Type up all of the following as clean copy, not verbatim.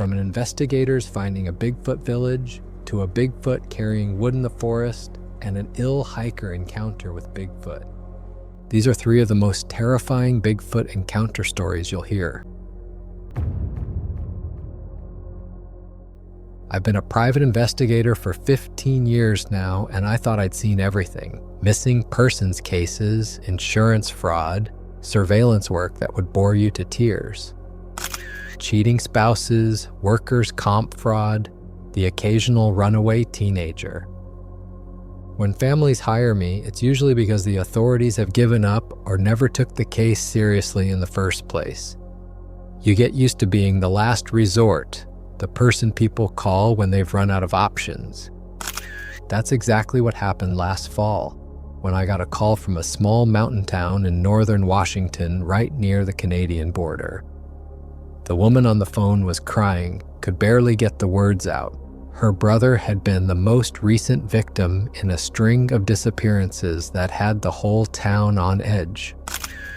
from investigators finding a Bigfoot village to a Bigfoot carrying wood in the forest and an ill hiker encounter with Bigfoot. These are three of the most terrifying Bigfoot encounter stories you'll hear. I've been a private investigator for 15 years now, and I thought I'd seen everything. Missing persons cases, insurance fraud, surveillance work that would bore you to tears. Cheating spouses, workers' comp fraud, the occasional runaway teenager. When families hire me, it's usually because the authorities have given up or never took the case seriously in the first place. You get used to being the last resort, the person people call when they've run out of options. That's exactly what happened last fall, when I got a call from a small mountain town in northern Washington right near the Canadian border. The woman on the phone was crying, could barely get the words out. Her brother had been the most recent victim in a string of disappearances that had the whole town on edge.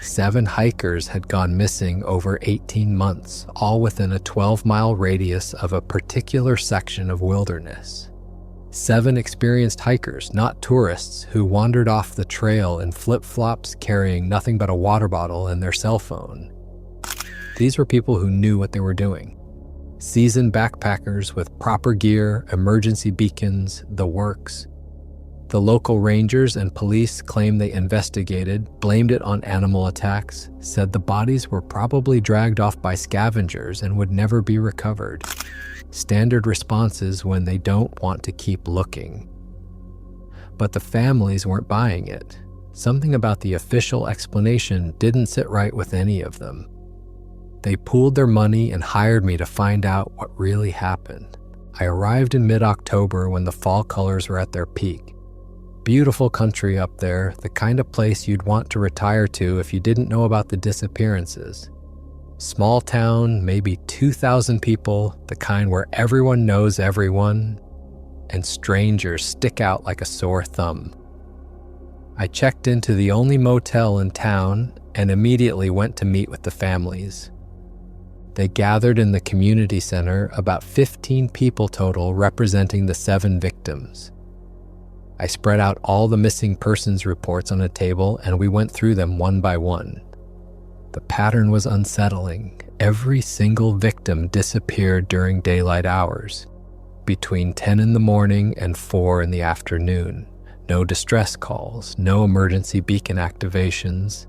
7 hikers had gone missing over 18 months, all within a 12-mile radius of a particular section of wilderness. 7 experienced hikers, not tourists, who wandered off the trail in flip-flops carrying nothing but a water bottle and their cell phone. These were people who knew what they were doing. Seasoned backpackers with proper gear, emergency beacons, the works. The local rangers and police claimed they investigated, blamed it on animal attacks, said the bodies were probably dragged off by scavengers and would never be recovered. Standard responses when they don't want to keep looking. But the families weren't buying it. Something about the official explanation didn't sit right with any of them. They pooled their money and hired me to find out what really happened. I arrived in mid-October when the fall colors were at their peak. Beautiful country up there, the kind of place you'd want to retire to if you didn't know about the disappearances. Small town, maybe 2,000 people, the kind where everyone knows everyone, and strangers stick out like a sore thumb. I checked into the only motel in town and immediately went to meet with the families. They gathered in the community center, about 15 people total representing the 7 victims. I spread out all the missing persons reports on a table and we went through them one by one. The pattern was unsettling. Every single victim disappeared during daylight hours, between 10 in the morning and 4 in the afternoon. No distress calls, no emergency beacon activations.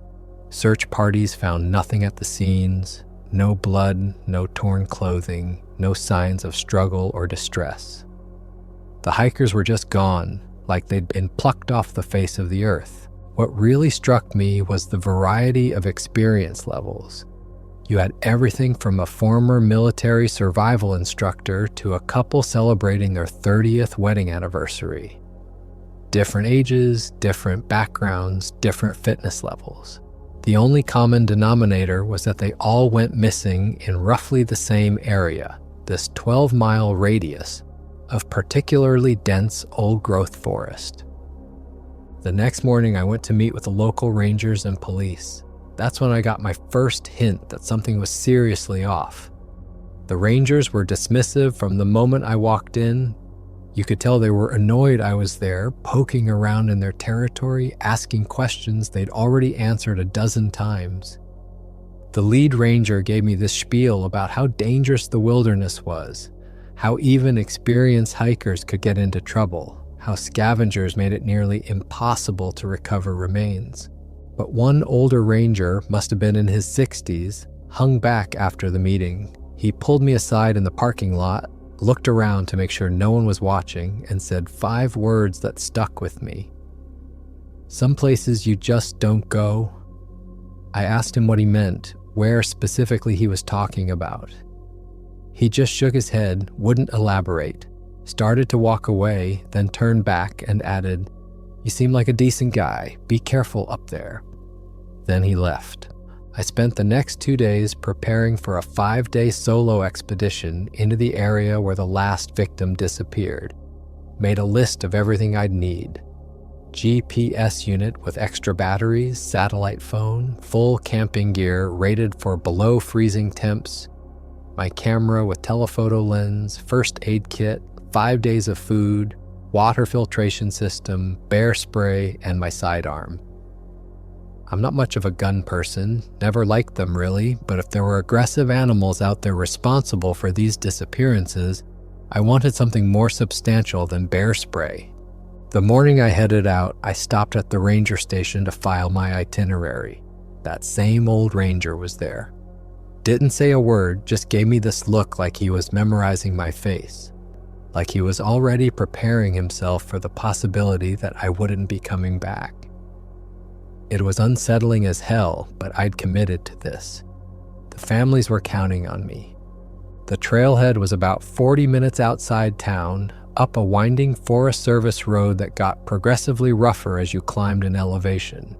Search parties found nothing at the scenes. No blood, no torn clothing, no signs of struggle or distress. The hikers were just gone, like they'd been plucked off the face of the earth. What really struck me was the variety of experience levels. You had everything from a former military survival instructor to a couple celebrating their 30th wedding anniversary. Different ages, different backgrounds, different fitness levels. The only common denominator was that they all went missing in roughly the same area, this 12-mile radius of particularly dense old-growth forest. The next morning, I went to meet with the local rangers and police. That's when I got my first hint that something was seriously off. The rangers were dismissive from the moment I walked in. You could tell they were annoyed I was there, poking around in their territory, asking questions they'd already answered a dozen times. The lead ranger gave me this spiel about how dangerous the wilderness was, how even experienced hikers could get into trouble, how scavengers made it nearly impossible to recover remains. But one older ranger, must have been in his 60s, hung back after the meeting. He pulled me aside in the parking lot, looked around to make sure no one was watching, and said 5 words that stuck with me. Some places you just don't go. I asked him what he meant, where specifically he was talking about. He just shook his head, wouldn't elaborate, started to walk away, then turned back and added, "You seem like a decent guy. Be careful up there." Then he left. I spent the next 2 days preparing for a 5-day solo expedition into the area where the last victim disappeared. Made a list of everything I'd need. GPS unit with extra batteries, satellite phone, full camping gear rated for below freezing temps, My camera with telephoto lens, first aid kit, 5 days of food, water filtration system, bear spray, and my sidearm. I'm not much of a gun person, never liked them really, but if there were aggressive animals out there responsible for these disappearances, I wanted something more substantial than bear spray. The morning I headed out, I stopped at the ranger station to file my itinerary. That same old ranger was there. Didn't say a word, just gave me this look like he was memorizing my face, like he was already preparing himself for the possibility that I wouldn't be coming back. It was unsettling as hell, but I'd committed to this. The families were counting on me. The trailhead was about 40 minutes outside town, up a winding Forest Service road that got progressively rougher as you climbed in elevation.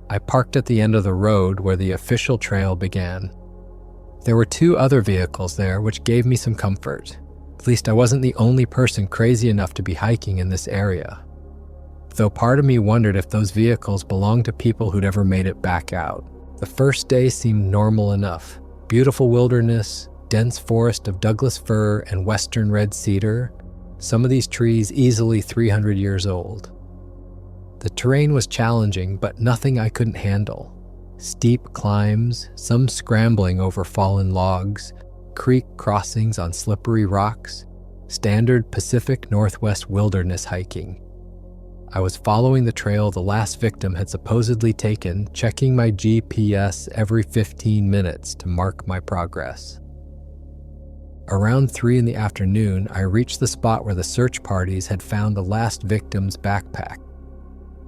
I parked at the end of the road where the official trail began. There were 2 other vehicles there, which gave me some comfort. At least I wasn't the only person crazy enough to be hiking in this area. Though part of me wondered if those vehicles belonged to people who'd ever made it back out. The first day seemed normal enough. Beautiful wilderness, dense forest of Douglas fir and western red cedar, some of these trees easily 300 years old. The terrain was challenging, but nothing I couldn't handle. Steep climbs, some scrambling over fallen logs, creek crossings on slippery rocks, standard Pacific Northwest wilderness hiking. I was following the trail the last victim had supposedly taken, checking my GPS every 15 minutes to mark my progress. Around 3 in the afternoon, I reached the spot where the search parties had found the last victim's backpack.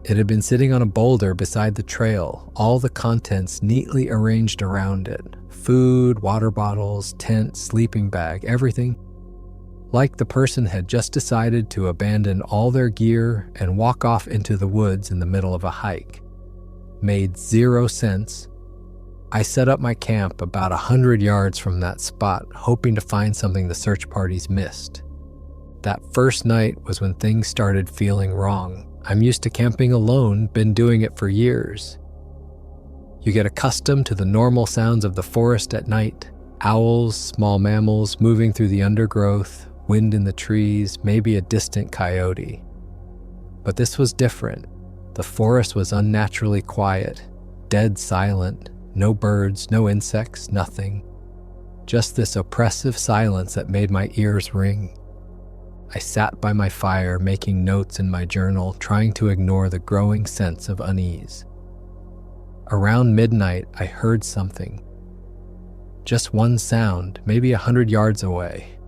It had been sitting on a boulder beside the trail, all the contents neatly arranged around it. Food, water bottles, tent, sleeping bag, everything. Like the person had just decided to abandon all their gear and walk off into the woods in the middle of a hike. Made 0 sense. I set up my camp about 100 yards from that spot, hoping to find something the search parties missed. That first night was when things started feeling wrong. I'm used to camping alone, been doing it for years. You get accustomed to the normal sounds of the forest at night. Owls, small mammals moving through the undergrowth, wind in the trees, maybe a distant coyote. But this was different. The forest was unnaturally quiet, dead silent, no birds, no insects, nothing. Just this oppressive silence that made my ears ring. I sat by my fire, making notes in my journal, trying to ignore the growing sense of unease. Around midnight, I heard something. Just one sound, maybe 100 yards away.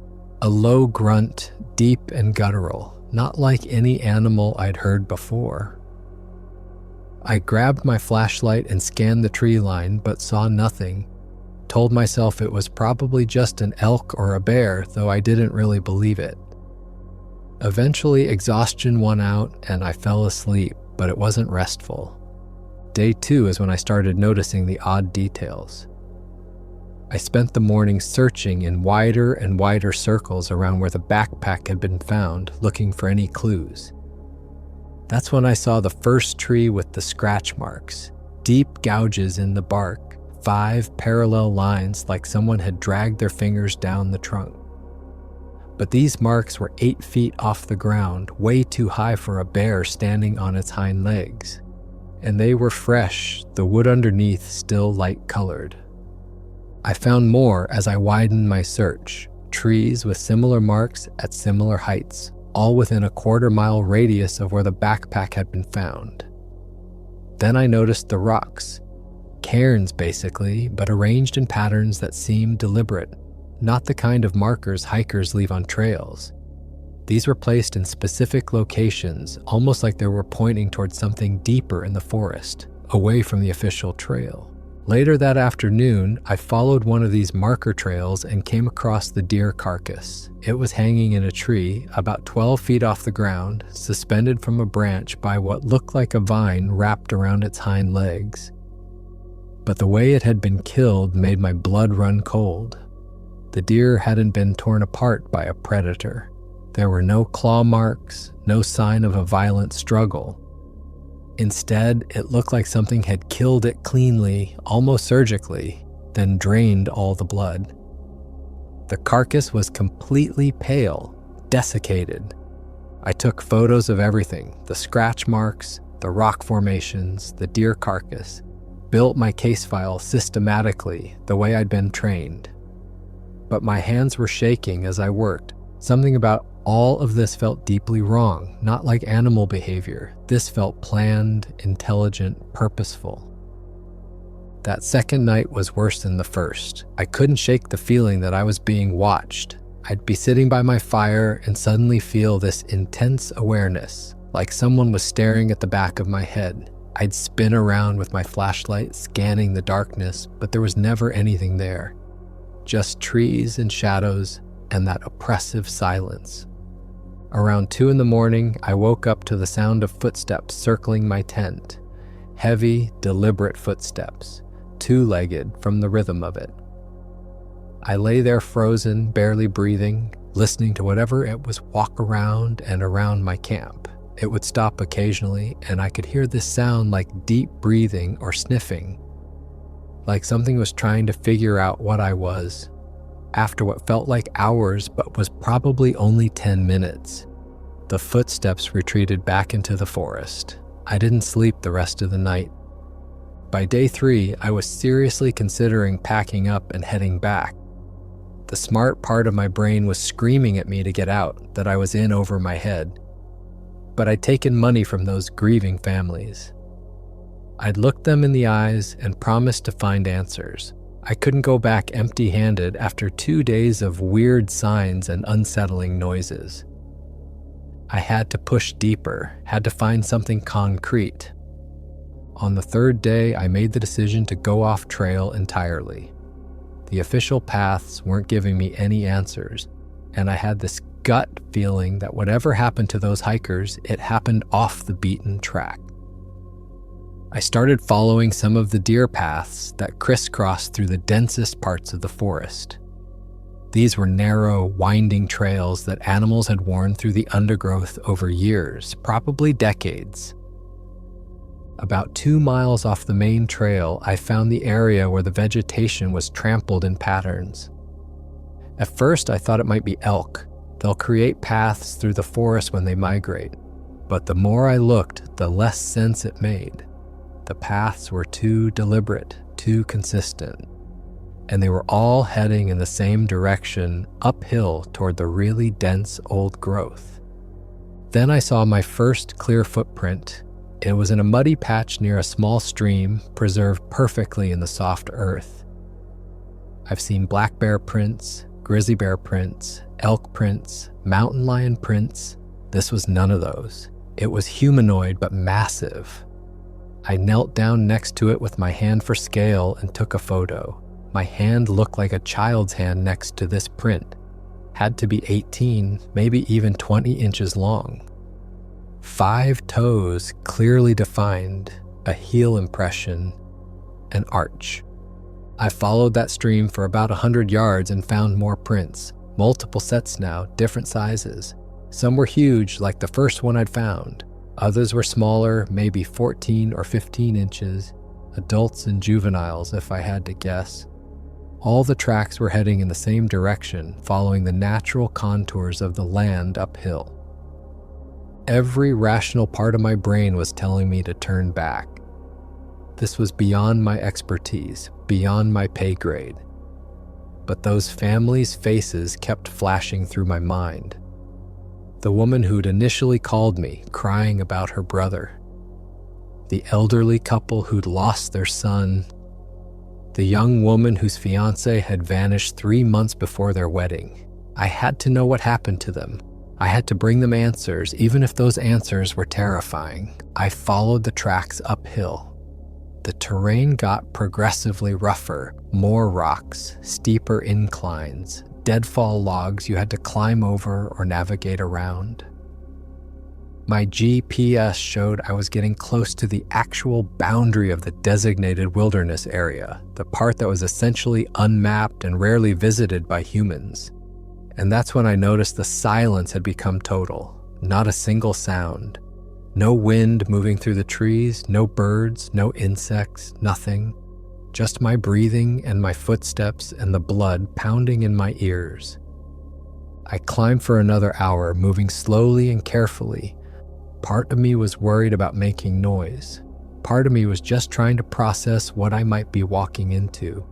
A low grunt, deep and guttural, not like any animal I'd heard before. I grabbed my flashlight and scanned the tree line, but saw nothing. Told myself it was probably just an elk or a bear, though I didn't really believe it. Eventually, exhaustion won out and I fell asleep, but it wasn't restful. Day 2 is when I started noticing the odd details. I spent the morning searching in wider and wider circles around where the backpack had been found, looking for any clues. That's when I saw the first tree with the scratch marks, deep gouges in the bark, 5 parallel lines like someone had dragged their fingers down the trunk. But these marks were 8 feet off the ground, way too high for a bear standing on its hind legs. And they were fresh, the wood underneath still light-colored. I found more as I widened my search, trees with similar marks at similar heights, all within a quarter-mile radius of where the backpack had been found. Then I noticed the rocks, cairns basically, but arranged in patterns that seemed deliberate. Not the kind of markers hikers leave on trails. These were placed in specific locations, almost like they were pointing towards something deeper in the forest, away from the official trail. Later that afternoon, I followed one of these marker trails and came across the deer carcass. It was hanging in a tree, about 12 feet off the ground, suspended from a branch by what looked like a vine wrapped around its hind legs. But the way it had been killed made my blood run cold. The deer hadn't been torn apart by a predator. There were no claw marks, no sign of a violent struggle. Instead, it looked like something had killed it cleanly, almost surgically, then drained all the blood. The carcass was completely pale, desiccated. I took photos of everything, the scratch marks, the rock formations, the deer carcass, built my case file systematically the way I'd been trained. But my hands were shaking as I worked. Something about all of this felt deeply wrong, not like animal behavior. This felt planned, intelligent, purposeful. That second night was worse than the first. I couldn't shake the feeling that I was being watched. I'd be sitting by my fire and suddenly feel this intense awareness, like someone was staring at the back of my head. I'd spin around with my flashlight, scanning the darkness, but there was never anything there. Just trees and shadows and that oppressive silence. Around 2 a.m, I woke up to the sound of footsteps circling my tent. Heavy, deliberate footsteps, two-legged from the rhythm of it. I lay there frozen, barely breathing, listening to whatever it was walk around and around my camp. It would stop occasionally, and I could hear this sound like deep breathing or sniffing, like something was trying to figure out what I was. After what felt like hours but was probably only 10 minutes, the footsteps retreated back into the forest. I didn't sleep the rest of the night. By day 3, I was seriously considering packing up and heading back. The smart part of my brain was screaming at me to get out, that I was in over my head. But I'd taken money from those grieving families. I'd looked them in the eyes and promised to find answers. I couldn't go back empty-handed after 2 days of weird signs and unsettling noises. I had to push deeper, had to find something concrete. On the 3rd day, I made the decision to go off trail entirely. The official paths weren't giving me any answers, and I had this gut feeling that whatever happened to those hikers, it happened off the beaten track. I started following some of the deer paths that crisscrossed through the densest parts of the forest. These were narrow, winding trails that animals had worn through the undergrowth over years, probably decades. About 2 miles off the main trail, I found the area where the vegetation was trampled in patterns. At first, I thought it might be elk. They'll create paths through the forest when they migrate. But the more I looked, the less sense it made. The paths were too deliberate, too consistent, and they were all heading in the same direction, uphill toward the really dense old growth. Then I saw my first clear footprint. It was in a muddy patch near a small stream, preserved perfectly in the soft earth. I've seen black bear prints, grizzly bear prints, elk prints, mountain lion prints. This was none of those. It was humanoid but massive. I knelt down next to it with my hand for scale and took a photo. My hand looked like a child's hand next to this print. Had to be 18, maybe even 20 inches long. 5 toes clearly defined, a heel impression, an arch. I followed that stream for about 100 yards and found more prints. Multiple sets now, different sizes. Some were huge, like the first one I'd found. Others were smaller, maybe 14 or 15 inches, adults and juveniles if I had to guess. All the tracks were heading in the same direction, following the natural contours of the land uphill. Every rational part of my brain was telling me to turn back. This was beyond my expertise, beyond my pay grade. But those families' faces kept flashing through my mind. The woman who'd initially called me, crying about her brother. The elderly couple who'd lost their son. The young woman whose fiancé had vanished 3 months before their wedding. I had to know what happened to them. I had to bring them answers, even if those answers were terrifying. I followed the tracks uphill. The terrain got progressively rougher, more rocks, steeper inclines, deadfall logs you had to climb over or navigate around. My GPS showed I was getting close to the actual boundary of the designated wilderness area, the part that was essentially unmapped and rarely visited by humans. And that's when I noticed the silence had become total. Not a single sound. No wind moving through the trees, no birds, no insects, nothing. just my breathing and my footsteps and the blood pounding in my ears. I climbed for another hour, moving slowly and carefully. Part of me was worried about making noise. Part of me was just trying to process what I might be walking into.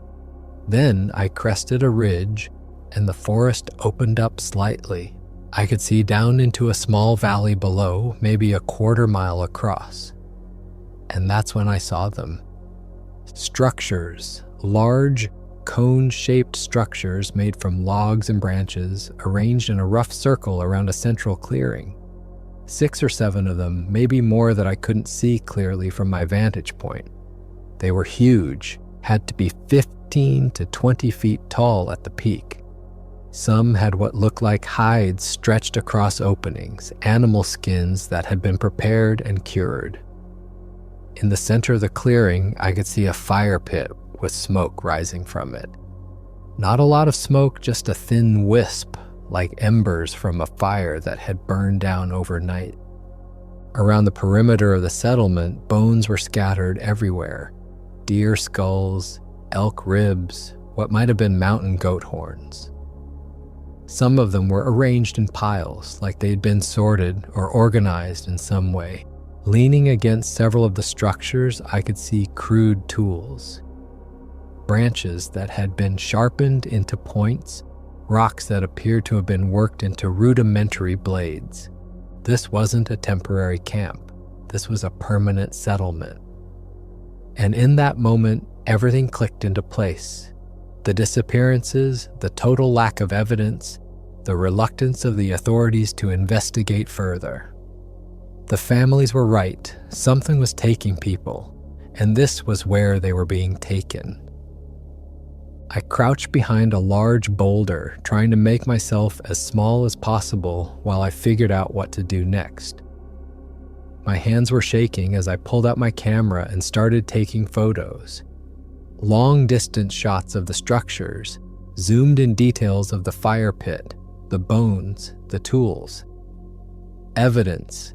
Then I crested a ridge, and the forest opened up slightly. I could see down into a small valley below, maybe a quarter mile across. And that's when I saw them. Structures, large, cone-shaped structures made from logs and branches, arranged in a rough circle around a central clearing. 6 or 7 of them, maybe more that I couldn't see clearly from my vantage point. They were huge, had to be 15 to 20 feet tall at the peak. Some had what looked like hides stretched across openings, animal skins that had been prepared and cured. In the center of the clearing, I could see a fire pit with smoke rising from it. Not a lot of smoke, just a thin wisp, like embers from a fire that had burned down overnight. Around the perimeter of the settlement, bones were scattered everywhere. Deer skulls, elk ribs, what might have been mountain goat horns. Some of them were arranged in piles, like they'd been sorted or organized in some way. Leaning against several of the structures, I could see crude tools. Branches that had been sharpened into points, rocks that appeared to have been worked into rudimentary blades. This wasn't a temporary camp. This was a permanent settlement. And in that moment, everything clicked into place. The disappearances, the total lack of evidence, the reluctance of the authorities to investigate further. The families were right. Something was taking people, and this was where they were being taken. I crouched behind a large boulder, trying to make myself as small as possible while I figured out what to do next. My hands were shaking as I pulled out my camera and started taking photos. Long-distance shots of the structures, zoomed-in details of the fire pit, the bones, the tools. Evidence.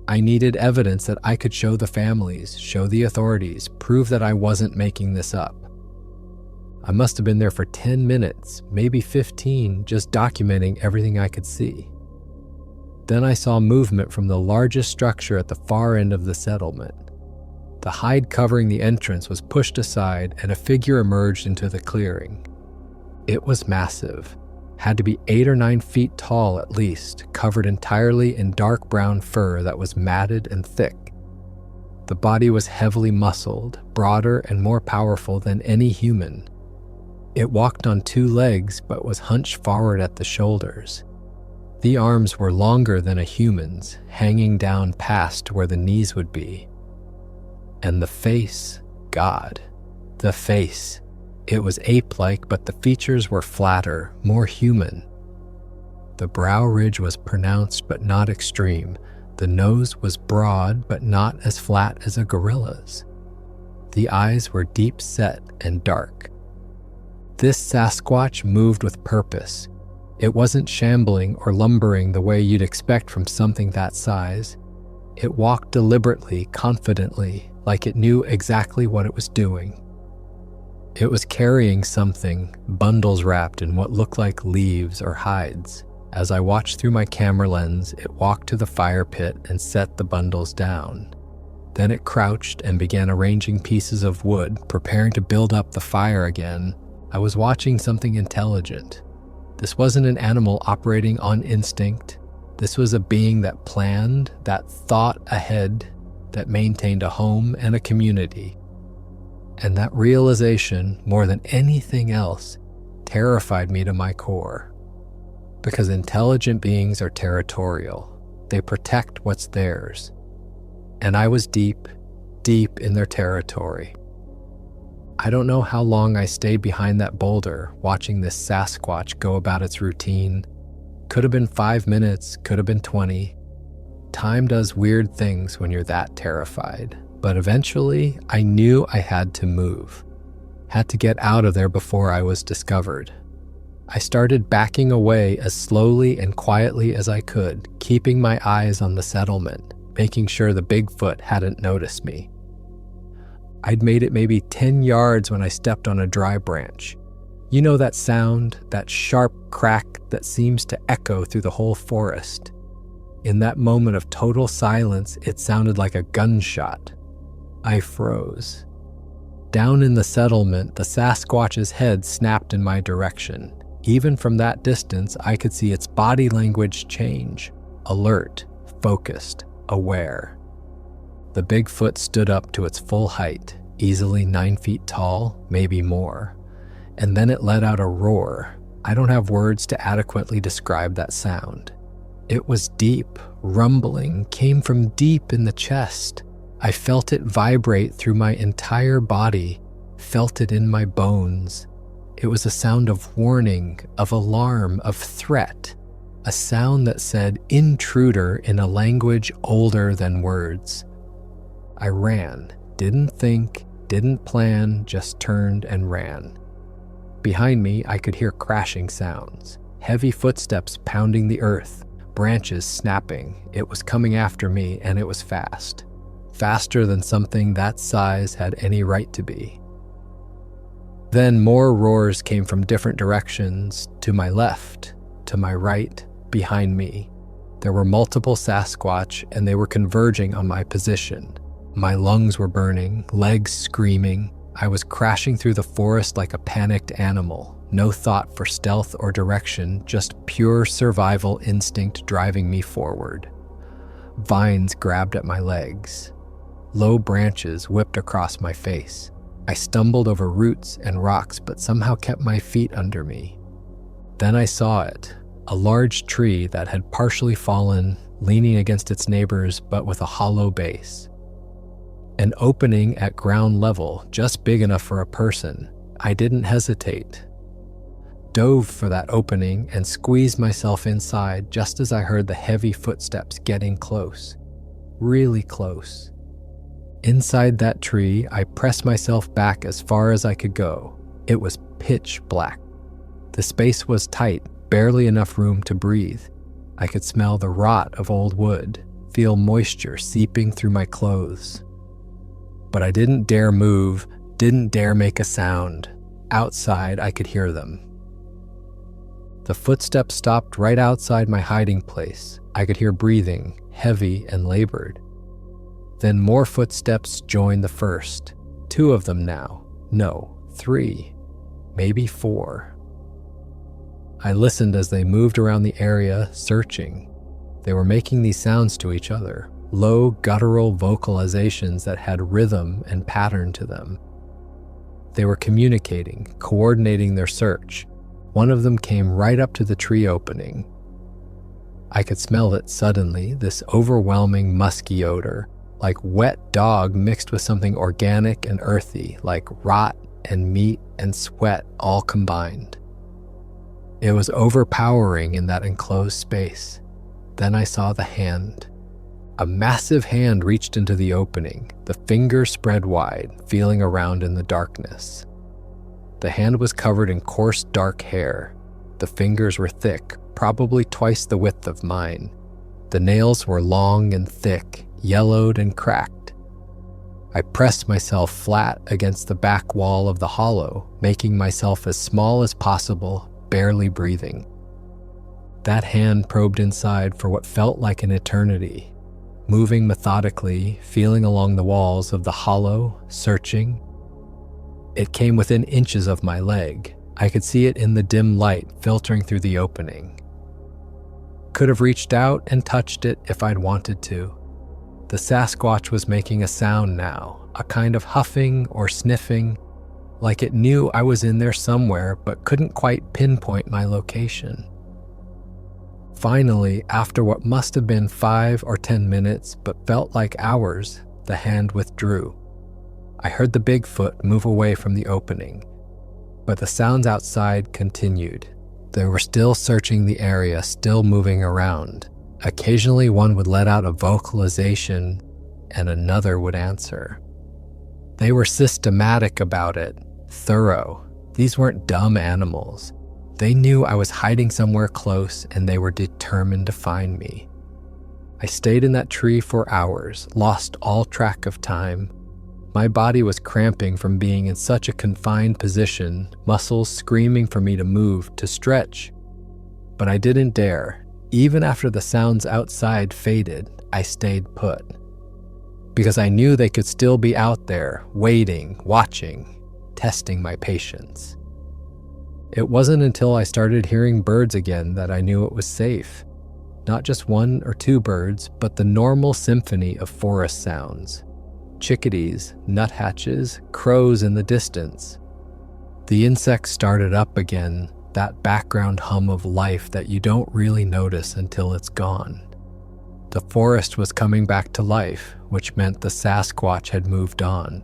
I needed evidence that I could show the families, show the authorities, prove that I wasn't making this up. I must have been there for 10 minutes, maybe 15, just documenting everything I could see. Then I saw movement from the largest structure at the far end of the settlement. The hide covering the entrance was pushed aside and a figure emerged into the clearing. It was massive, had to be 8 or 9 feet tall at least, covered entirely in dark brown fur that was matted and thick. The body was heavily muscled, broader and more powerful than any human. It walked on 2 legs but was hunched forward at the shoulders. The arms were longer than a human's, hanging down past where the knees would be. And the face, God, the face. It was ape-like, but the features were flatter, more human. The brow ridge was pronounced but not extreme. The nose was broad but not as flat as a gorilla's. The eyes were deep-set and dark. This Sasquatch moved with purpose. It wasn't shambling or lumbering the way you'd expect from something that size. It walked deliberately, confidently, like it knew exactly what it was doing. It was carrying something, bundles wrapped in what looked like leaves or hides. As I watched through my camera lens, it walked to the fire pit and set the bundles down. Then it crouched and began arranging pieces of wood, preparing to build up the fire again. I was watching something intelligent. This wasn't an animal operating on instinct. This was a being that planned, that thought ahead, that maintained a home and a community. And that realization, more than anything else, terrified me to my core. Because intelligent beings are territorial. They protect what's theirs. And I was deep, deep in their territory. I don't know how long I stayed behind that boulder, watching this Sasquatch go about its routine. Could have been 5 minutes, could have been 20. Time does weird things when you're that terrified. But eventually, I knew I had to move. Had to get out of there before I was discovered. I started backing away as slowly and quietly as I could, keeping my eyes on the settlement, making sure the Bigfoot hadn't noticed me. I'd made it maybe 10 yards when I stepped on a dry branch. You know that sound, that sharp crack that seems to echo through the whole forest? In that moment of total silence, it sounded like a gunshot. I froze. Down in the settlement, the Sasquatch's head snapped in my direction. Even from that distance, I could see its body language change. Alert, focused, aware. The Bigfoot stood up to its full height, easily 9 feet tall, maybe more. And then it let out a roar. I don't have words to adequately describe that sound. It was deep, rumbling, came from deep in the chest. I felt it vibrate through my entire body, felt it in my bones. It was a sound of warning, of alarm, of threat, a sound that said intruder in a language older than words. I ran, didn't think, didn't plan, just turned and ran. Behind me, I could hear crashing sounds, heavy footsteps pounding the earth, branches snapping. It was coming after me, and it was fast. Faster than something that size had any right to be. Then more roars came from different directions, to my left, to my right, behind me. There were multiple Sasquatch, and they were converging on my position. My lungs were burning, legs screaming. I was crashing through the forest like a panicked animal. No thought for stealth or direction, just pure survival instinct driving me forward. Vines grabbed at my legs. Low branches whipped across my face. I stumbled over roots and rocks, but somehow kept my feet under me. Then I saw it, a large tree that had partially fallen, leaning against its neighbors, but with a hollow base. An opening at ground level, just big enough for a person. I didn't hesitate. Dove for that opening and squeezed myself inside just as I heard the heavy footsteps getting close. Really close. Inside that tree, I pressed myself back as far as I could go. It was pitch black. The space was tight, barely enough room to breathe. I could smell the rot of old wood, feel moisture seeping through my clothes. But I didn't dare move, didn't dare make a sound. Outside, I could hear them. The footsteps stopped right outside my hiding place. I could hear breathing, heavy and labored. Then more footsteps joined the first. 2 of them now. No, 3. Maybe 4. I listened as they moved around the area, searching. They were making these sounds to each other, low, guttural vocalizations that had rhythm and pattern to them. They were communicating, coordinating their search. One of them came right up to the tree opening. I could smell it suddenly, this overwhelming musky odor, like wet dog mixed with something organic and earthy, like rot and meat and sweat all combined. It was overpowering in that enclosed space. Then I saw the hand. A massive hand reached into the opening, the finger spread wide, feeling around in the darkness. The hand was covered in coarse, dark hair. The fingers were thick, probably twice the width of mine. The nails were long and thick, yellowed and cracked. I pressed myself flat against the back wall of the hollow, making myself as small as possible, barely breathing. That hand probed inside for what felt like an eternity, moving methodically, feeling along the walls of the hollow, searching. It came within inches of my leg. I could see it in the dim light filtering through the opening. Could have reached out and touched it if I'd wanted to. The Sasquatch was making a sound now, a kind of huffing or sniffing, like it knew I was in there somewhere but couldn't quite pinpoint my location. Finally, after what must have been 5 or 10 minutes but felt like hours, the hand withdrew. I heard the Bigfoot move away from the opening, but the sounds outside continued. They were still searching the area, still moving around. Occasionally one would let out a vocalization and another would answer. They were systematic about it, thorough. These weren't dumb animals. They knew I was hiding somewhere close and they were determined to find me. I stayed in that tree for hours, lost all track of time. My body was cramping from being in such a confined position, muscles screaming for me to move, to stretch. But I didn't dare. Even after the sounds outside faded, I stayed put. Because I knew they could still be out there, waiting, watching, testing my patience. It wasn't until I started hearing birds again that I knew it was safe. Not just one or two birds, but the normal symphony of forest sounds. Chickadees, nuthatches, crows in the distance. The insects started up again, that background hum of life that you don't really notice until it's gone. The forest was coming back to life, which meant the Sasquatch had moved on.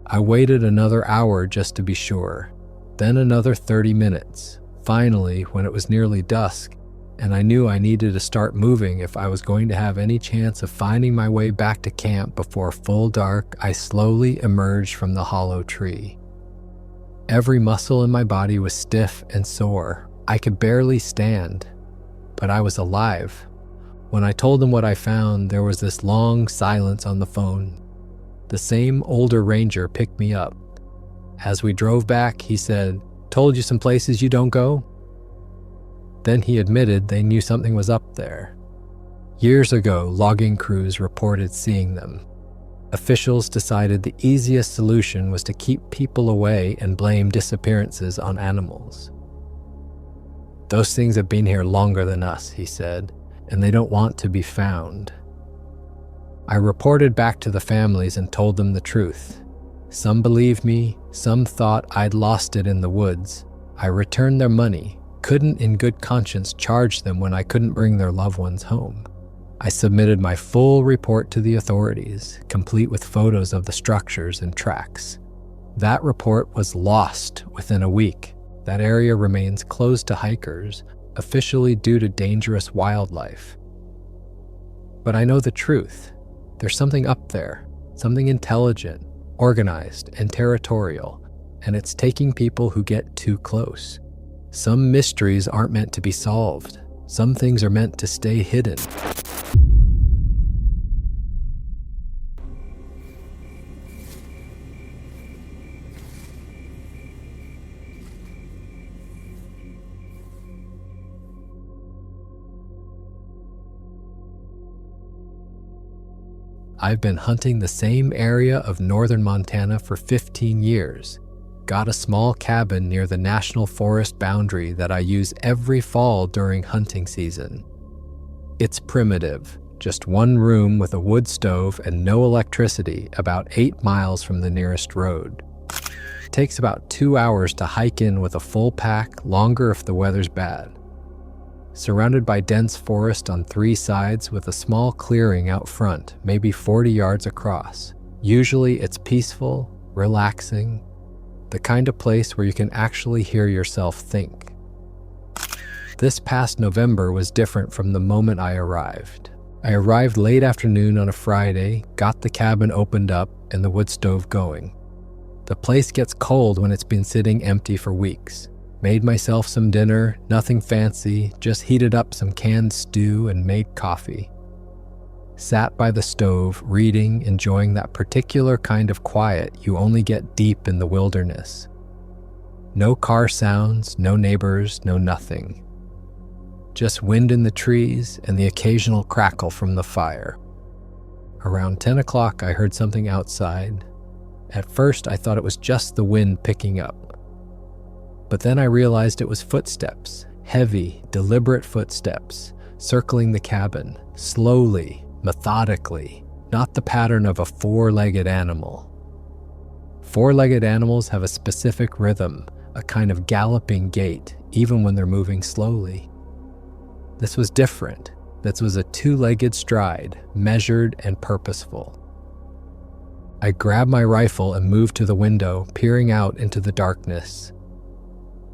I waited another hour just to be sure, then another 30 minutes. Finally, when it was nearly dusk, and I knew I needed to start moving if I was going to have any chance of finding my way back to camp before full dark, I slowly emerged from the hollow tree. Every muscle in my body was stiff and sore. I could barely stand, but I was alive. When I told them what I found, there was this long silence on the phone. The same older ranger picked me up. As we drove back, he said, "Told you some places you don't go?" Then he admitted they knew something was up there. Years ago, logging crews reported seeing them. Officials decided the easiest solution was to keep people away and blame disappearances on animals. "Those things have been here longer than us," he said, "and they don't want to be found." I reported back to the families and told them the truth. Some believed me, some thought I'd lost it in the woods. I returned their money, couldn't in good conscience charge them when I couldn't bring their loved ones home. I submitted my full report to the authorities, complete with photos of the structures and tracks. That report was lost within a week. That area remains closed to hikers, officially due to dangerous wildlife. But I know the truth. There's something up there, something intelligent, organized, and territorial, and it's taking people who get too close. Some mysteries aren't meant to be solved. Some things are meant to stay hidden. I've been hunting the same area of northern Montana for 15 years. Got a small cabin near the national forest boundary that I use every fall during hunting season. It's primitive, just one room with a wood stove and no electricity, about 8 miles from the nearest road. It takes about 2 hours to hike in with a full pack, longer if the weather's bad. Surrounded by dense forest on 3 sides with a small clearing out front, maybe 40 yards across. Usually it's peaceful, relaxing, the kind of place where you can actually hear yourself think. This past November was different from the moment I arrived. I arrived late afternoon on a Friday, got the cabin opened up and the wood stove going. The place gets cold when it's been sitting empty for weeks. Made myself some dinner, nothing fancy, just heated up some canned stew and made coffee. Sat by the stove, reading, enjoying that particular kind of quiet you only get deep in the wilderness. No car sounds, no neighbors, no nothing. Just wind in the trees and the occasional crackle from the fire. Around 10 o'clock, I heard something outside. At first, I thought it was just the wind picking up. But then I realized it was footsteps, heavy, deliberate footsteps, circling the cabin, slowly, methodically, not the pattern of a 4-legged animal. 4-legged animals have a specific rhythm, a kind of galloping gait, even when they're moving slowly. This was different. This was a 2-legged stride, measured and purposeful. I grabbed my rifle and moved to the window, peering out into the darkness.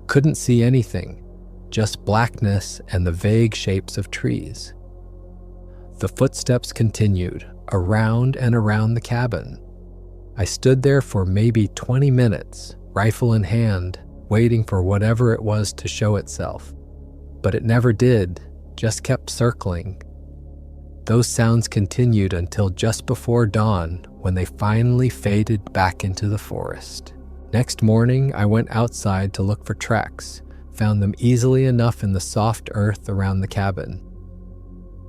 Couldn't see anything, just blackness and the vague shapes of trees. The footsteps continued, around and around the cabin. I stood there for maybe 20 minutes, rifle in hand, waiting for whatever it was to show itself. But it never did, just kept circling. Those sounds continued until just before dawn, when they finally faded back into the forest. Next morning, I went outside to look for tracks, found them easily enough in the soft earth around the cabin.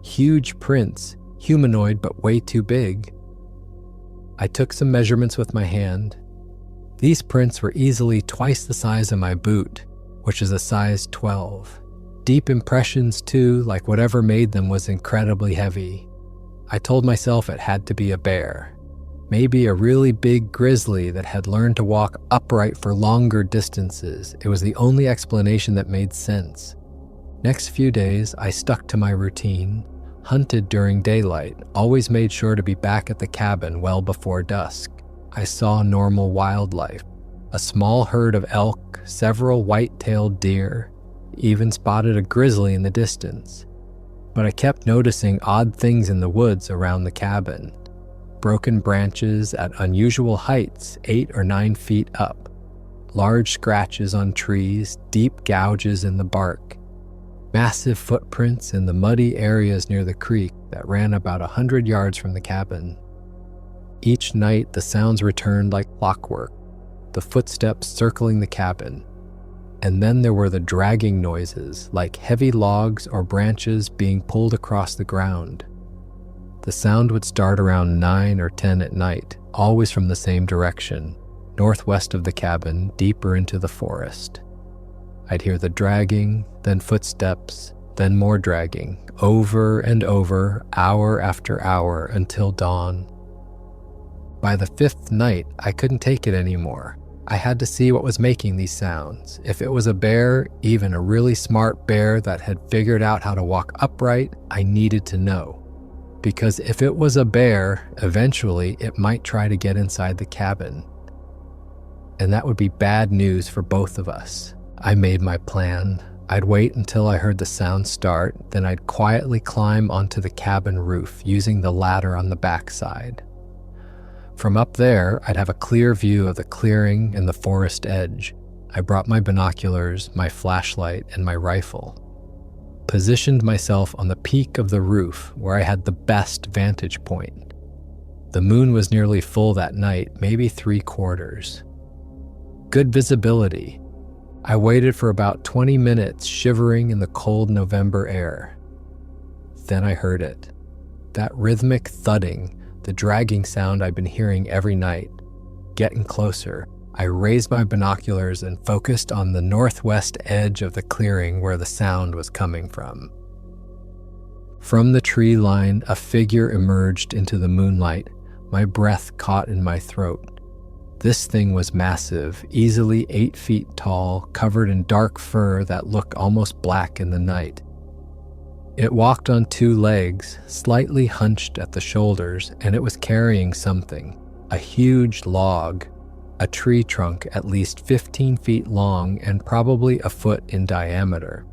Huge prints, humanoid but way too big. I took some measurements with my hand. These prints were easily twice the size of my boot, which is a size 12. Deep impressions too, like whatever made them was incredibly heavy. I told myself it had to be a bear. Maybe a really big grizzly that had learned to walk upright for longer distances. It was the only explanation that made sense. Next few days, I stuck to my routine, hunted during daylight, always made sure to be back at the cabin well before dusk. I saw normal wildlife, a small herd of elk, several white-tailed deer, even spotted a grizzly in the distance. But I kept noticing odd things in the woods around the cabin. Broken branches at unusual heights, 8 or 9 feet up, large scratches on trees, deep gouges in the bark, massive footprints in the muddy areas near the creek that ran about 100 yards from the cabin. Each night, the sounds returned like clockwork, the footsteps circling the cabin, and then there were the dragging noises, like heavy logs or branches being pulled across the ground. The sound would start around 9 or 10 at night, always from the same direction, northwest of the cabin, deeper into the forest. I'd hear the dragging, then footsteps, then more dragging, over and over, hour after hour, until dawn. By the 5th night, I couldn't take it anymore. I had to see what was making these sounds. If it was a bear, even a really smart bear that had figured out how to walk upright, I needed to know. Because if it was a bear, eventually it might try to get inside the cabin. And that would be bad news for both of us. I made my plan. I'd wait until I heard the sound start, then I'd quietly climb onto the cabin roof using the ladder on the backside. From up there, I'd have a clear view of the clearing and the forest edge. I brought my binoculars, my flashlight, and my rifle. Positioned myself on the peak of the roof where I had the best vantage point. The moon was nearly full that night, maybe 3/4. Good visibility. I waited for about 20 minutes shivering in the cold November air. Then I heard it. That rhythmic thudding, the dragging sound I'd been hearing every night, getting closer. I raised my binoculars and focused on the northwest edge of the clearing where the sound was coming from. From the tree line, a figure emerged into the moonlight, my breath caught in my throat. This thing was massive, easily 8 feet tall, covered in dark fur that looked almost black in the night. It walked on 2 legs, slightly hunched at the shoulders, and it was carrying something, a huge log. A tree trunk at least 15 feet long and probably a foot in diameter.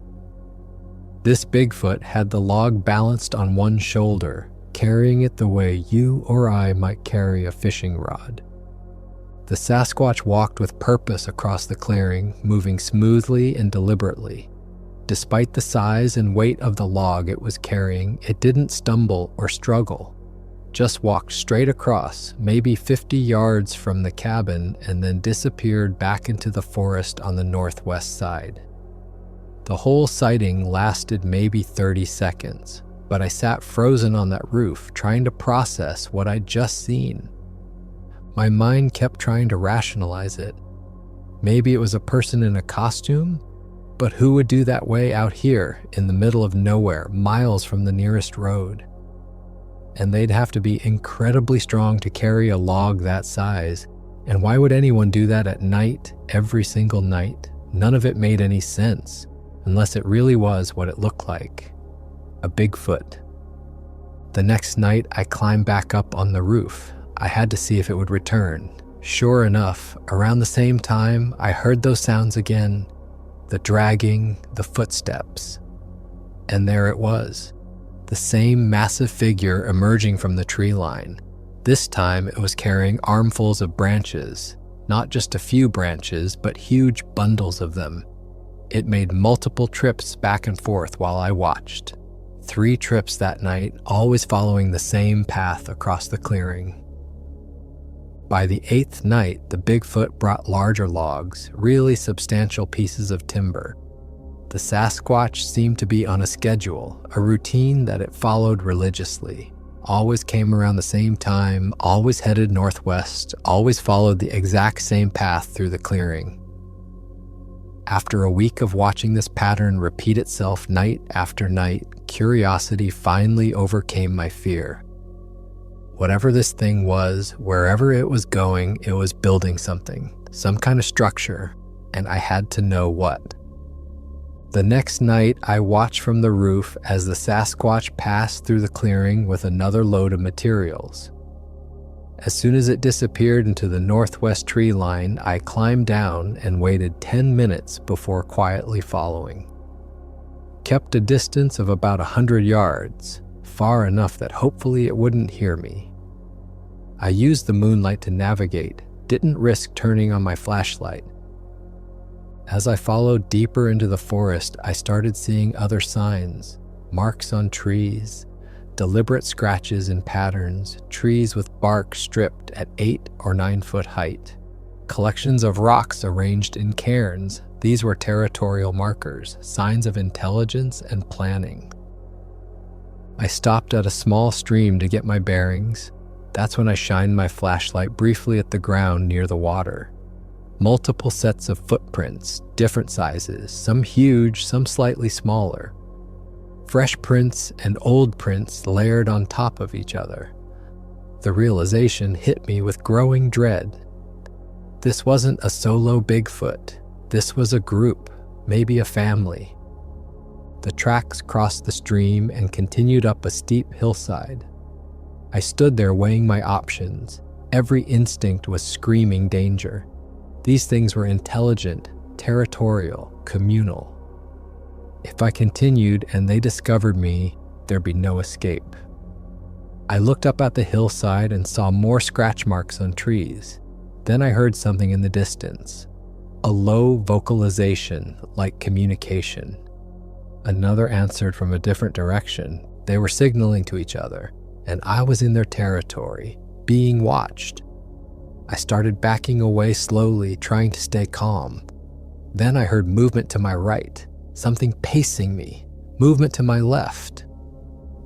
This Bigfoot had the log balanced on one shoulder, carrying it the way you or I might carry a fishing rod. The Sasquatch walked with purpose across the clearing, moving smoothly and deliberately. Despite the size and weight of the log it was carrying, it didn't stumble or struggle. Just walked straight across, maybe 50 yards from the cabin, and then disappeared back into the forest on the northwest side. The whole sighting lasted maybe 30 seconds, but I sat frozen on that roof, trying to process what I'd just seen. My mind kept trying to rationalize it. Maybe it was a person in a costume? But who would do that way out here, in the middle of nowhere, miles from the nearest road? And they'd have to be incredibly strong to carry a log that size. And why would anyone do that at night, every single night? None of it made any sense, unless it really was what it looked like. A Bigfoot. The next night, I climbed back up on the roof. I had to see if it would return. Sure enough, around the same time, I heard those sounds again, the dragging, the footsteps. And there it was. The same massive figure emerging from the tree line. This time it was carrying armfuls of branches, not just a few branches, but huge bundles of them. It made multiple trips back and forth while I watched. 3 trips that night, always following the same path across the clearing. By the 8th night, the Bigfoot brought larger logs, really substantial pieces of timber. The Sasquatch seemed to be on a schedule, a routine that it followed religiously. Always came around the same time, always headed northwest, always followed the exact same path through the clearing. After a week of watching this pattern repeat itself night after night, curiosity finally overcame my fear. Whatever this thing was, wherever it was going, it was building something, some kind of structure, and I had to know what. The next night, I watched from the roof as the Sasquatch passed through the clearing with another load of materials. As soon as it disappeared into the northwest tree line, I climbed down and waited 10 minutes before quietly following. Kept a distance of about 100 yards, far enough that hopefully it wouldn't hear me. I used the moonlight to navigate, didn't risk turning on my flashlight. As I followed deeper into the forest, I started seeing other signs, marks on trees, deliberate scratches and patterns, trees with bark stripped at 8 or 9 foot height, collections of rocks arranged in cairns. These were territorial markers, signs of intelligence and planning. I stopped at a small stream to get my bearings. That's when I shined my flashlight briefly at the ground near the water. Multiple sets of footprints, different sizes, some huge, some slightly smaller. Fresh prints and old prints layered on top of each other. The realization hit me with growing dread. This wasn't a solo Bigfoot. This was a group, maybe a family. The tracks crossed the stream and continued up a steep hillside. I stood there weighing my options. Every instinct was screaming danger. These things were intelligent, territorial, communal. If I continued and they discovered me, there'd be no escape. I looked up at the hillside and saw more scratch marks on trees. Then I heard something in the distance, a low vocalization like communication. Another answered from a different direction. They were signaling to each other, and I was in their territory, being watched. I started backing away slowly, trying to stay calm. Then I heard movement to my right, something pacing me, movement to my left.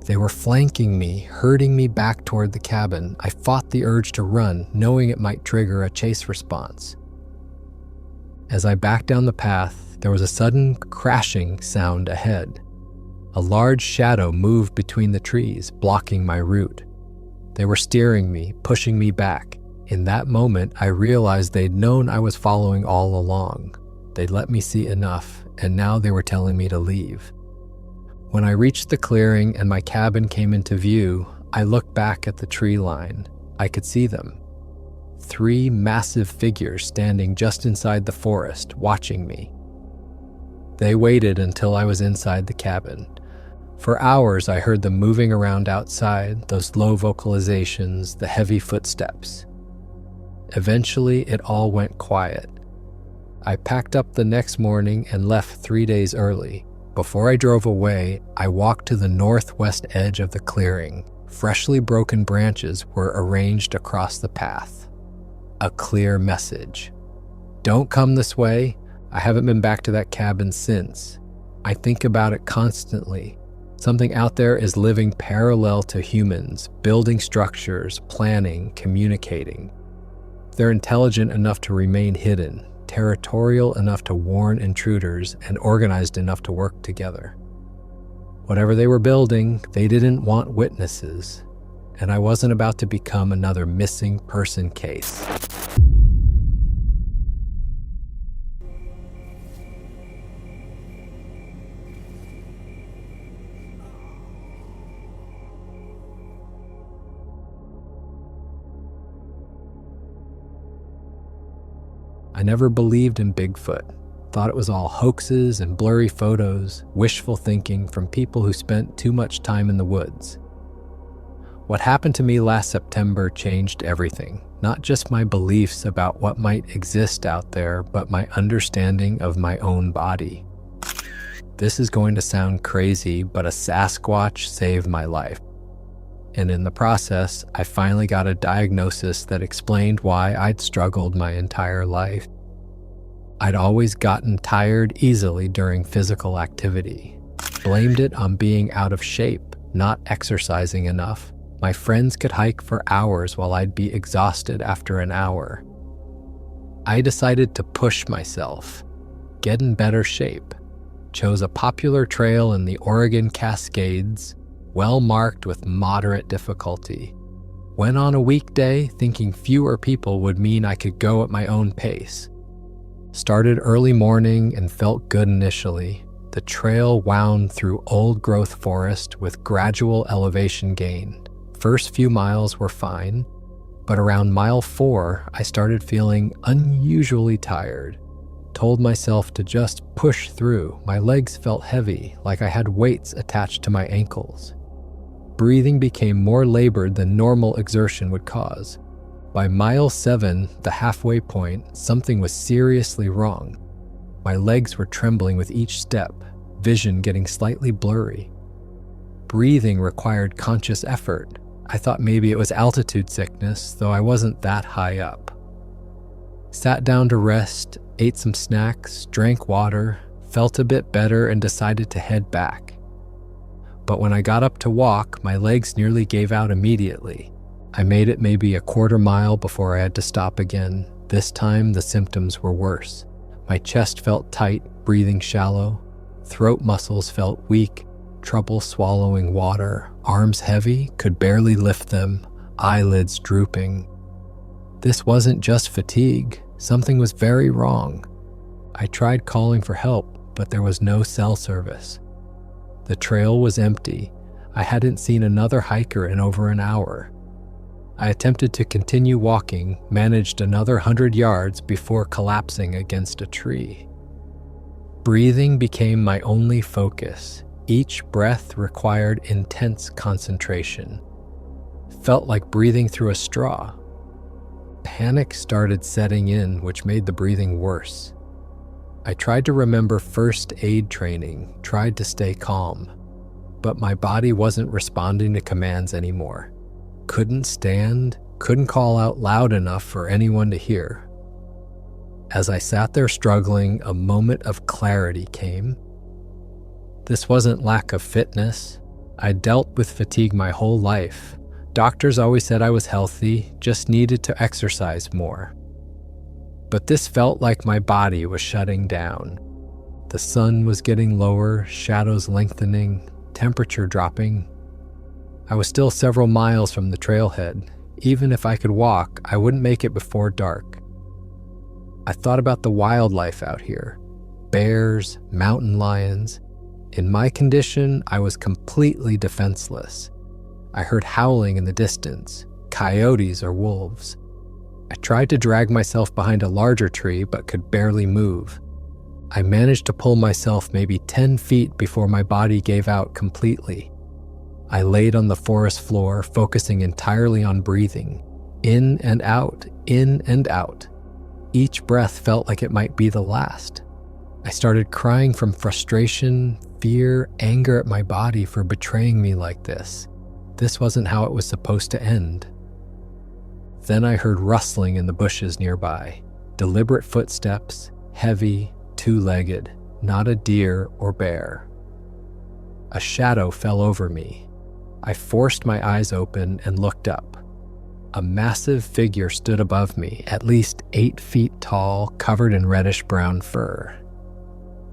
They were flanking me, herding me back toward the cabin. I fought the urge to run, knowing it might trigger a chase response. As I backed down the path, there was a sudden crashing sound ahead. A large shadow moved between the trees, blocking my route. They were steering me, pushing me back. In that moment, I realized they'd known I was following all along. They'd let me see enough, and now they were telling me to leave. When I reached the clearing and my cabin came into view, I looked back at the tree line. I could see them. 3 massive figures standing just inside the forest, watching me. They waited until I was inside the cabin. For hours, I heard them moving around outside, those low vocalizations, the heavy footsteps. Eventually, it all went quiet. I packed up the next morning and left 3 days early. Before I drove away, I walked to the northwest edge of the clearing. Freshly broken branches were arranged across the path. A clear message. Don't come this way. I haven't been back to that cabin since. I think about it constantly. Something out there is living parallel to humans, building structures, planning, communicating. They're intelligent enough to remain hidden, territorial enough to warn intruders, and organized enough to work together. Whatever they were building, they didn't want witnesses, and I wasn't about to become another missing person case. I never believed in Bigfoot, thought it was all hoaxes and blurry photos, wishful thinking from people who spent too much time in the woods. What happened to me last September changed everything, not just my beliefs about what might exist out there, but my understanding of my own body. This is going to sound crazy, but a Sasquatch saved my life. And in the process, I finally got a diagnosis that explained why I'd struggled my entire life. I'd always gotten tired easily during physical activity. Blamed it on being out of shape, not exercising enough. My friends could hike for hours while I'd be exhausted after an hour. I decided to push myself, get in better shape, chose a popular trail in the Oregon Cascades, well marked with moderate difficulty. Went on a weekday thinking fewer people would mean I could go at my own pace. Started early morning and felt good initially. The trail wound through old-growth forest with gradual elevation gain. First few miles were fine, but around mile 4, I started feeling unusually tired. Told myself to just push through. My legs felt heavy, like I had weights attached to my ankles. Breathing became more labored than normal exertion would cause. By mile 7, the halfway point, something was seriously wrong. My legs were trembling with each step, vision getting slightly blurry. Breathing required conscious effort. I thought maybe it was altitude sickness, though I wasn't that high up. Sat down to rest, ate some snacks, drank water, felt a bit better, and decided to head back. But when I got up to walk, my legs nearly gave out immediately. I made it maybe a quarter mile before I had to stop again. This time, the symptoms were worse. My chest felt tight, breathing shallow. Throat muscles felt weak, trouble swallowing water. Arms heavy, could barely lift them, eyelids drooping. This wasn't just fatigue. Something was very wrong. I tried calling for help, but there was no cell service. The trail was empty. I hadn't seen another hiker in over an hour. I attempted to continue walking, managed another 100 yards before collapsing against a tree. Breathing became my only focus. Each breath required intense concentration. Felt like breathing through a straw. Panic started setting in, which made the breathing worse. I tried to remember first aid training, tried to stay calm, but my body wasn't responding to commands anymore. Couldn't stand, couldn't call out loud enough for anyone to hear. As I sat there struggling, a moment of clarity came. This wasn't lack of fitness. I dealt with fatigue my whole life. Doctors always said I was healthy, just needed to exercise more. But this felt like my body was shutting down. The sun was getting lower, shadows lengthening, temperature dropping. I was still several miles from the trailhead. Even if I could walk, I wouldn't make it before dark. I thought about the wildlife out here. Bears, mountain lions. In my condition, I was completely defenseless. I heard howling in the distance, coyotes or wolves. I tried to drag myself behind a larger tree, but could barely move. I managed to pull myself maybe 10 feet before my body gave out completely. I laid on the forest floor, focusing entirely on breathing. In and out, in and out. Each breath felt like it might be the last. I started crying from frustration, fear, anger at my body for betraying me like this. This wasn't how it was supposed to end. Then I heard rustling in the bushes nearby. Deliberate footsteps, heavy, two-legged, not a deer or bear. A shadow fell over me. I forced my eyes open and looked up. A massive figure stood above me, at least 8 feet tall, covered in reddish-brown fur.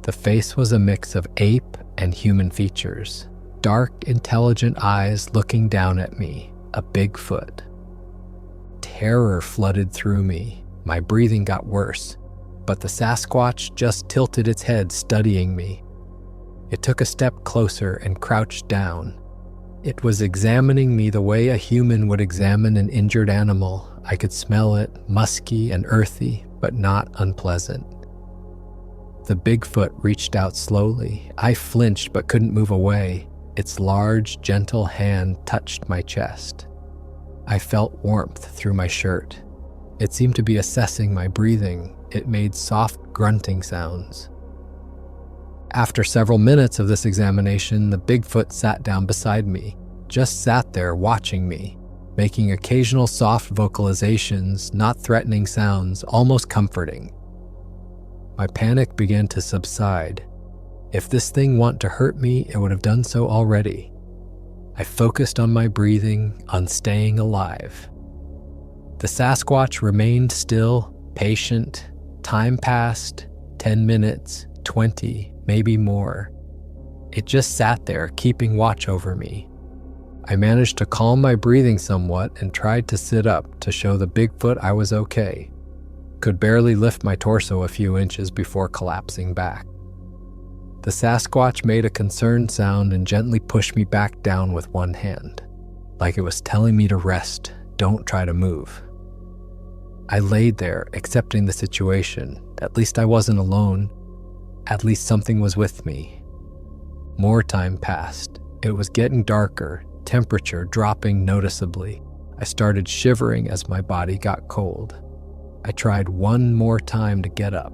The face was a mix of ape and human features. Dark, intelligent eyes looking down at me, a BIGFOOT. Terror flooded through me. My breathing got worse, but the Sasquatch just tilted its head, studying me. It took a step closer and crouched down. It was examining me the way a human would examine an injured animal. I could smell it, musky and earthy, but not unpleasant. The BIGFOOT reached out slowly. I flinched but couldn't move away. Its large, gentle hand touched my chest. I felt warmth through my shirt. It seemed to be assessing my breathing. It made soft grunting sounds. After several minutes of this examination, the BIGFOOT sat down beside me. just sat there watching me, making occasional soft vocalizations, not threatening sounds, almost comforting. My panic began to subside. If this thing wanted to hurt me, it would have done so already. I focused on my breathing, on staying alive. The Sasquatch remained still, patient. Time passed, 10 minutes, 20, maybe more. It just sat there, keeping watch over me. I managed to calm my breathing somewhat and tried to sit up to show the Bigfoot I was okay. Could barely lift my torso a few inches before collapsing back. The Sasquatch made a concerned sound and gently pushed me back down with one hand, like it was telling me to rest, don't try to move. I laid there, accepting the situation. At least I wasn't alone. At least something was with me. More time passed. It was getting darker, temperature dropping noticeably. I started shivering as my body got cold. I tried one more time to get up.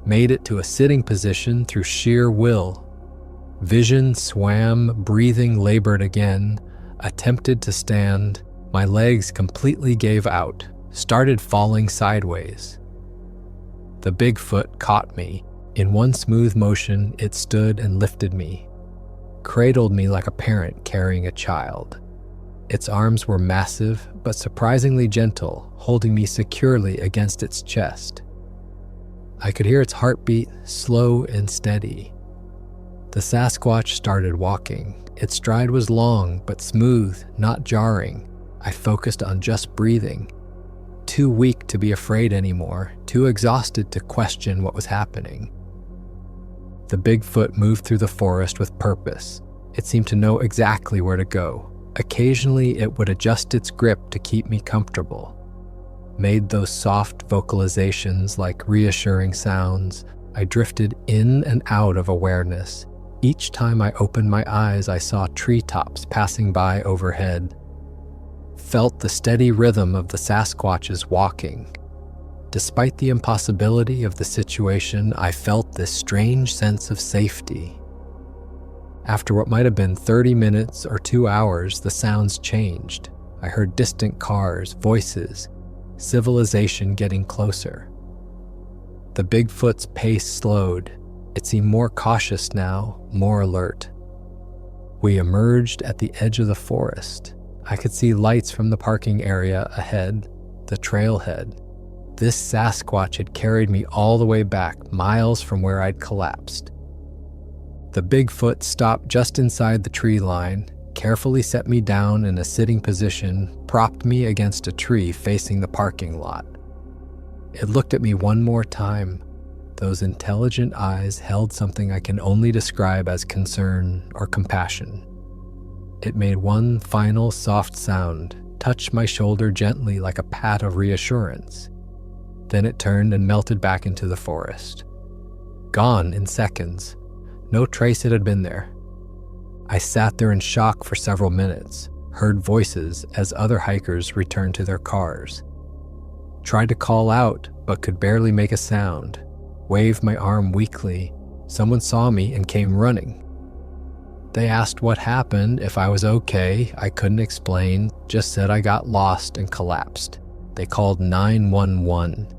Made it to a sitting position through sheer will. Vision swam, breathing labored again. Attempted to stand. My legs completely gave out. Started falling sideways. The Bigfoot caught me. In one smooth motion, it stood and lifted me. Cradled me like a parent carrying a child. Its arms were massive, but surprisingly gentle, holding me securely against its chest. I could hear its heartbeat, slow and steady. The Sasquatch started walking. Its stride was long, but smooth, not jarring. I focused on just breathing. Too weak to be afraid anymore, too exhausted to question what was happening. The Bigfoot moved through the forest with purpose. It seemed to know exactly where to go. Occasionally, it would adjust its grip to keep me comfortable. Made those soft vocalizations like reassuring sounds. I drifted in and out of awareness. Each time I opened my eyes, I saw treetops passing by overhead. Felt the steady rhythm of the Sasquatch's walking. Despite the impossibility of the situation, I felt this strange sense of safety. After what might have been 30 minutes or 2 hours, the sounds changed. I heard distant cars, voices, civilization getting closer. The Bigfoot's pace slowed. It seemed more cautious now, more alert. We emerged at the edge of the forest. I could see lights from the parking area ahead, the trailhead. This Sasquatch had carried me all the way back, miles from where I'd collapsed. The Bigfoot stopped just inside the tree line, carefully set me down in a sitting position, propped me against a tree facing the parking lot. It looked at me one more time. Those intelligent eyes held something I can only describe as concern or compassion. It made one final soft sound, touched my shoulder gently like a pat of reassurance. Then it turned and melted back into the forest. Gone in seconds. No trace it had been there. I sat there in shock for several minutes, heard voices as other hikers returned to their cars. Tried to call out, but could barely make a sound. Waved my arm weakly. Someone saw me and came running. They asked what happened, if I was okay. I couldn't explain, just said I got lost and collapsed. They called 911.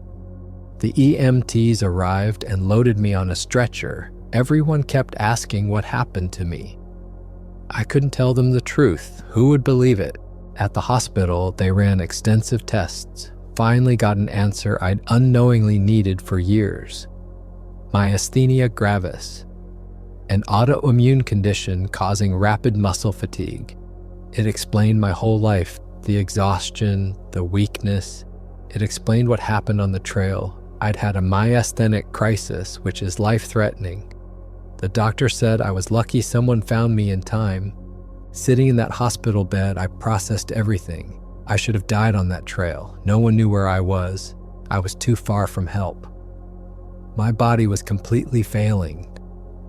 The EMTs arrived and loaded me on a stretcher. Everyone kept asking what happened to me. I couldn't tell them the truth. Who would believe it? At the hospital, they ran extensive tests. Finally got an answer I'd unknowingly needed for years. Myasthenia gravis, an autoimmune condition causing rapid muscle fatigue. It explained my whole life, the exhaustion, the weakness. It explained what happened on the trail. I'd had a myasthenic crisis, which is life-threatening. The doctor said I was lucky someone found me in time. Sitting in that hospital bed, I processed everything. I should have died on that trail. No one knew where I was. I was too far from help. My body was completely failing,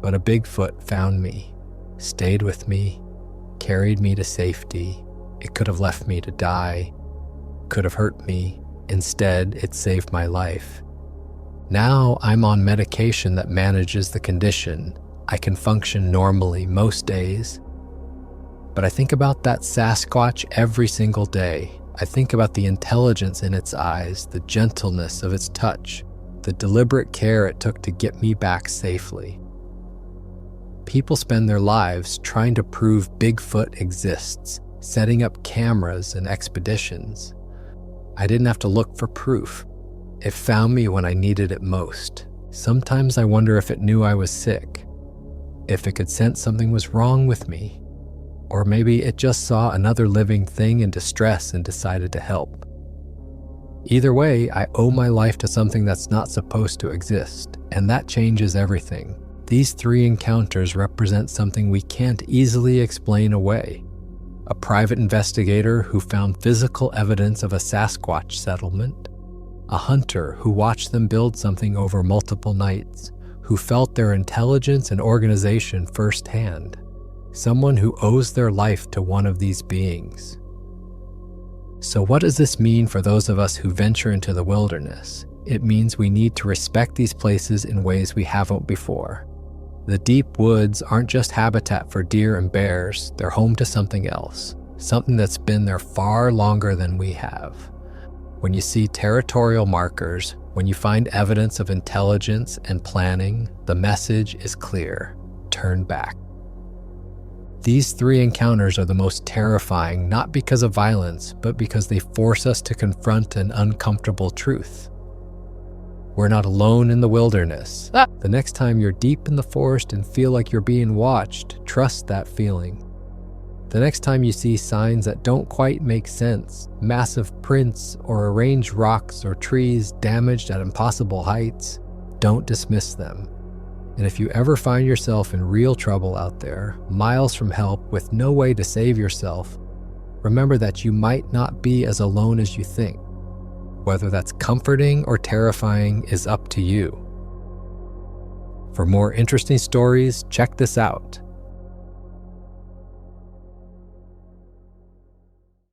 but a Bigfoot found me, stayed with me, carried me to safety. It could have left me to die, could have hurt me. Instead, it saved my life. Now I'm on medication that manages the condition. I can function normally most days. But I think about that Sasquatch every single day. I think about the intelligence in its eyes, the gentleness of its touch, the deliberate care it took to get me back safely. People spend their lives trying to prove Bigfoot exists, setting up cameras and expeditions. I didn't have to look for proof. It found me when I needed it most. Sometimes I wonder if it knew I was sick, if it could sense something was wrong with me, or maybe it just saw another living thing in distress and decided to help. Either way, I owe my life to something that's not supposed to exist, and that changes everything. These 3 encounters represent something we can't easily explain away. A private investigator who found physical evidence of a Sasquatch settlement, a hunter who watched them build something over multiple nights, who felt their intelligence and organization firsthand, someone who owes their life to one of these beings. So what does this mean for those of us who venture into the wilderness? It means we need to respect these places in ways we haven't before. The deep woods aren't just habitat for deer and bears, they're home to something else, something that's been there far longer than we have. When you see territorial markers, when you find evidence of intelligence and planning, the message is clear: turn back. These 3 encounters are the most terrifying, not because of violence, but because they force us to confront an uncomfortable truth. We're not alone in the wilderness. The next time you're deep in the forest and feel like you're being watched, trust that feeling. The next time you see signs that don't quite make sense, massive prints or arranged rocks or trees damaged at impossible heights, don't dismiss them. And if you ever find yourself in real trouble out there, miles from help with no way to save yourself, remember that you might not be as alone as you think. Whether that's comforting or terrifying is up to you. For more interesting stories, check this out.